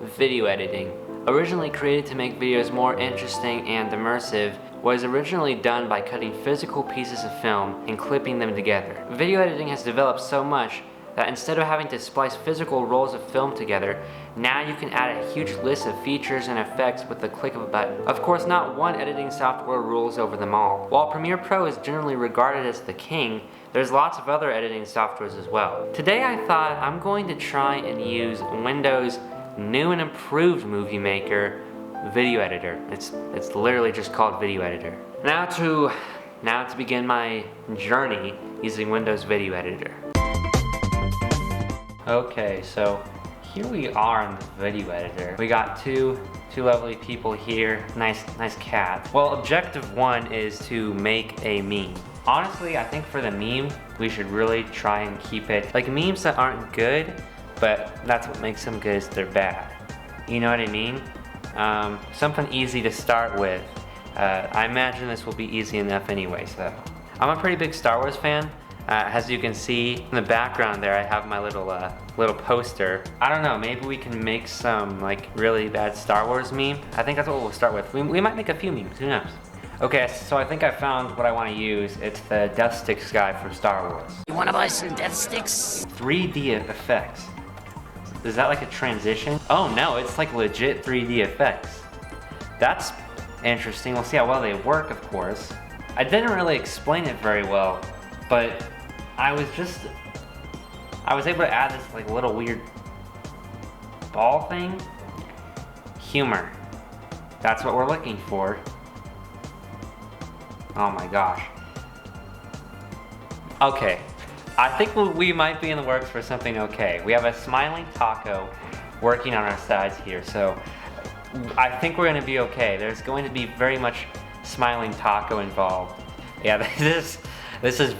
Video editing. Originally created to make videos more interesting and immersive, was originally done by cutting physical pieces of film and clipping them together. Video editing has developed so much that instead of having to splice physical rolls of film together, now you can add a huge list of features and effects with the click of a button. Of course, not one editing software rules over them all. While Premiere Pro is generally regarded as the king, there's lots of other editing softwares as well. Today I thought I'm going to try and use Windows' new and improved Movie Maker video editor. It's literally just called Video Editor. Now to begin my journey using Windows Video Editor. Okay, so here we are in the video editor. We got two lovely people here. Nice cat. Well, objective one is to make a meme. Honestly, I think for the meme, we should really try and keep it like memes that aren't good, but that's what makes them good is they're bad. You know what I mean? Something easy to start with. I imagine this will be easy enough anyway, so. I'm a pretty big Star Wars fan. As you can see in the background there, I have my little poster. I don't know, maybe we can make some like really bad Star Wars meme. I think that's what we'll start with. We might make a few memes, who knows? Okay, so I think I found what I want to use. It's the Death Sticks guy from Star Wars. You wanna buy some Death Sticks? 3D effects. Is that like a transition? Oh no, it's like legit 3D effects. That's interesting. We'll see how well they work, of course. I didn't really explain it very well, but I was able to add this like little weird ball thing. Humor. That's what we're looking for. Oh my gosh. Okay, I think we might be in the works for something okay. We have a smiling taco working on our sides here, so I think we're gonna be okay. There's going to be very much smiling taco involved. Yeah, this is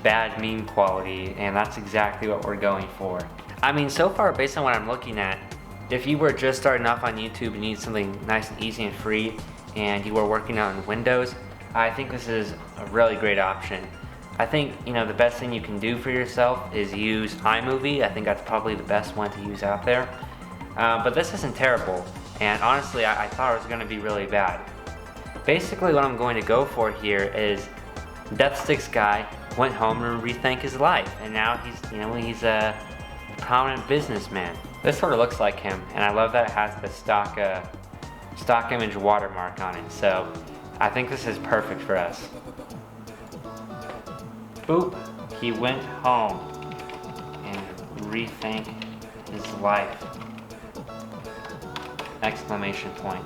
bad meme quality, and that's exactly what we're going for. I mean, so far, based on what I'm looking at, if you were just starting off on YouTube and need something nice and easy and free, and you were working on Windows, I think this is a really great option. I think, you know, the best thing you can do for yourself is use iMovie. I think that's probably the best one to use out there. But this isn't terrible, and honestly, I thought it was gonna be really bad. Basically, what I'm going to go for here is Death Sticks guy went home to rethink his life, and now he's a prominent businessman. This sort of looks like him, and I love that it has the stock image watermark on it. So I think this is perfect for us. Boop, he went home and rethink his life. Exclamation point.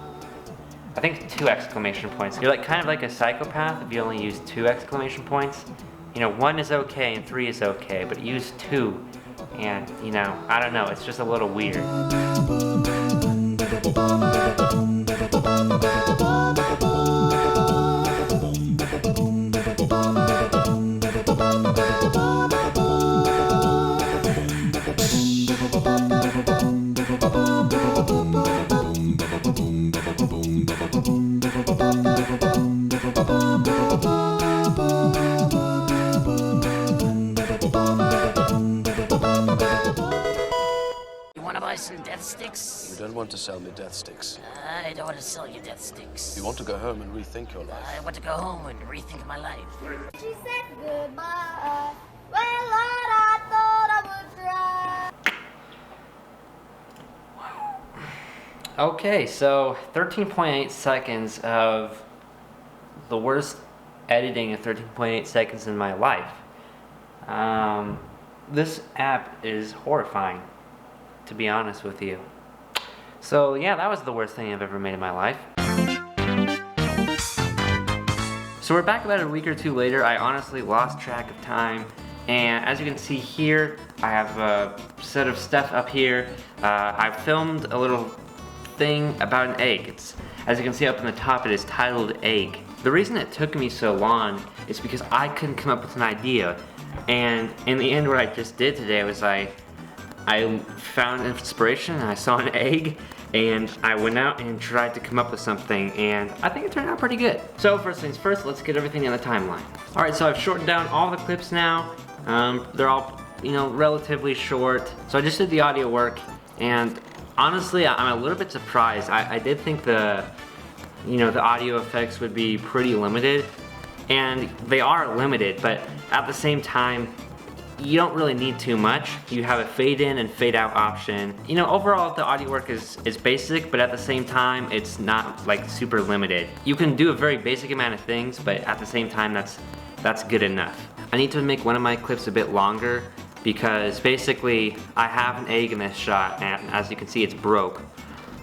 I think 2 exclamation points. You're like kind of like a psychopath if you only use 2 exclamation points. You know, 1 is okay and 3 is okay, but use 2 and, you know, I don't know, it's just a little weird. Some Death Sticks? You don't want to sell me Death Sticks. I don't want to sell you Death Sticks. You want to go home and rethink your life. I want to go home and rethink my life. She said goodbye. Well, Lord, I thought I would cry. Okay, so 13.8 seconds of the worst editing of 13.8 seconds in my life. This app is horrifying, to be honest with you. So yeah, that was the worst thing I've ever made in my life. So we're back about a week or two later. I honestly lost track of time, and as you can see here, I have a set of stuff up here. I filmed a little thing about an egg. As you can see up in the top, it is titled Egg. The reason it took me so long is because I couldn't come up with an idea, and in the end what I just did today was I found inspiration and I saw an egg, and I went out and tried to come up with something, and I think it turned out pretty good. So first things first, let's get everything in the timeline. Alright, so I've shortened down all the clips now. They're all, relatively short. So I just did the audio work, and honestly, I'm a little bit surprised. I did think the audio effects would be pretty limited, and they are limited, but at the same time, you don't really need too much. You have a fade in and fade out option. Overall the audio work is basic, but at the same time, it's not like super limited. You can do a very basic amount of things, but at the same time, that's good enough. I need to make one of my clips a bit longer because basically I have an egg in this shot, and as you can see, it's broke.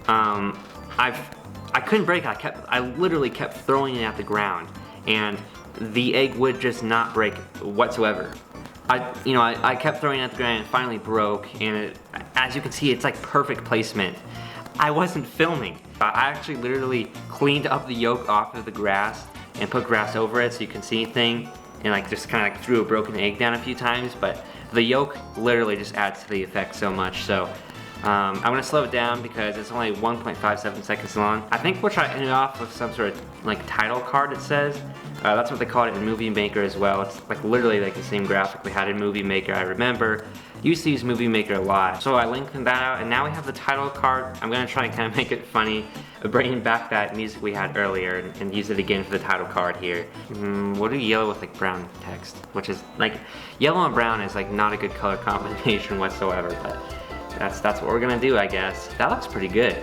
I couldn't break it. I literally kept throwing it at the ground, and the egg would just not break whatsoever. I kept throwing it at the ground, and it finally broke, and as you can see, it's like perfect placement. I wasn't filming. I actually literally cleaned up the yolk off of the grass and put grass over it so you can see anything, and like just kind of like threw a broken egg down a few times, but the yolk literally just adds to the effect so much. So I'm gonna slow it down because it's only 1.57 seconds long. I think we'll try to end it off with some sort of like title card, it says. That's what they call it in Movie Maker as well. It's like literally like the same graphic we had in Movie Maker. I remember used to use Movie Maker a lot. So I lengthened that out, and now we have the title card. I'm gonna try and kind of make it funny, bringing back that music we had earlier and use it again for the title card here. We'll do yellow with like brown text, which is like, yellow and brown is like not a good color combination whatsoever, but that's what we're gonna do, I guess. That looks pretty good.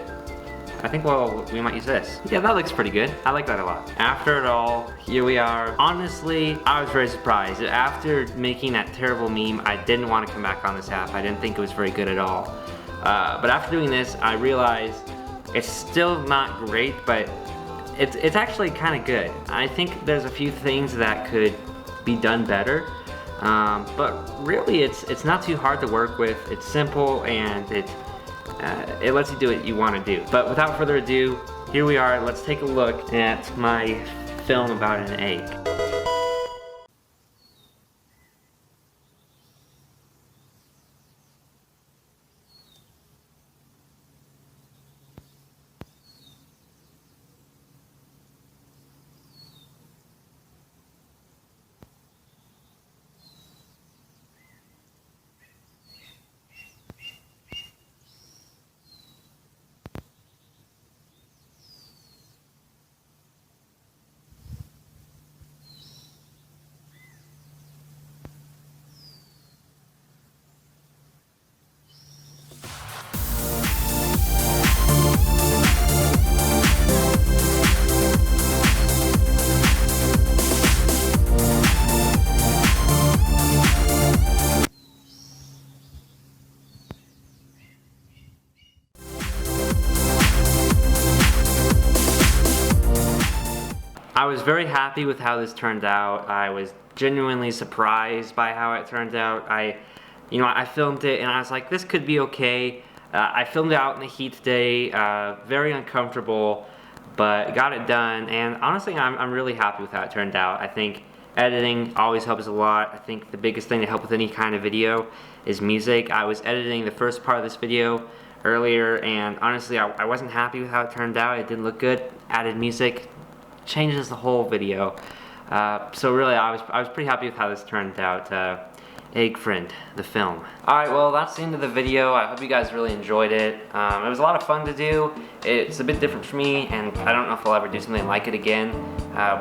I think we might use this. Yeah, that looks pretty good. I like that a lot. After it all, here we are. Honestly, I was very surprised. After making that terrible meme, I didn't want to come back on this app. I didn't think it was very good at all. But after doing this, I realized it's still not great, but it's actually kind of good. I think there's a few things that could be done better. But really, it's not too hard to work with. It's simple, and it lets you do what you want to do. But without further ado, here we are. Let's take a look at my film about an egg. I was very happy with how this turned out. I was genuinely surprised by how it turned out. I filmed it and I was like, this could be okay. I filmed it out in the heat today, very uncomfortable, but got it done. And honestly, I'm really happy with how it turned out. I think editing always helps a lot. I think the biggest thing to help with any kind of video is music. I was editing the first part of this video earlier, and honestly, I wasn't happy with how it turned out. It didn't look good. Added music changes the whole video. So really, I was pretty happy with how this turned out. Egg Friend, the film. Alright, well that's the end of the video. I hope you guys really enjoyed it. It was a lot of fun to do. It's a bit different for me, and I don't know if I'll ever do something like it again.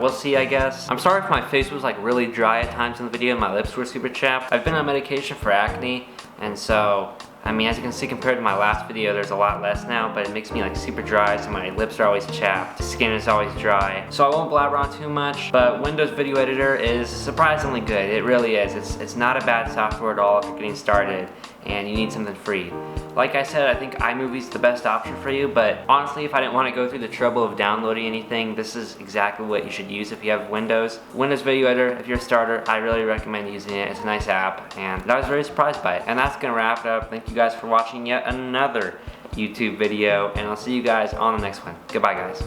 We'll see, I guess. I'm sorry if my face was like really dry at times in the video and my lips were super chapped. I've been on medication for acne, and so I mean, as you can see, compared to my last video, there's a lot less now, but it makes me like super dry, so my lips are always chapped, skin is always dry. So I won't blabber on too much, but Windows Video Editor is surprisingly good. It really is. It's not a bad software at all if you're getting started and you need something free. Like I said, I think iMovie's the best option for you, but honestly, if I didn't want to go through the trouble of downloading anything, this is exactly what you should use if you have Windows. Windows Video Editor, if you're a starter, I really recommend using it. It's a nice app, and I was very surprised by it. And that's gonna wrap it up. Thank you guys for watching yet another YouTube video, and I'll see you guys on the next one. Goodbye, guys.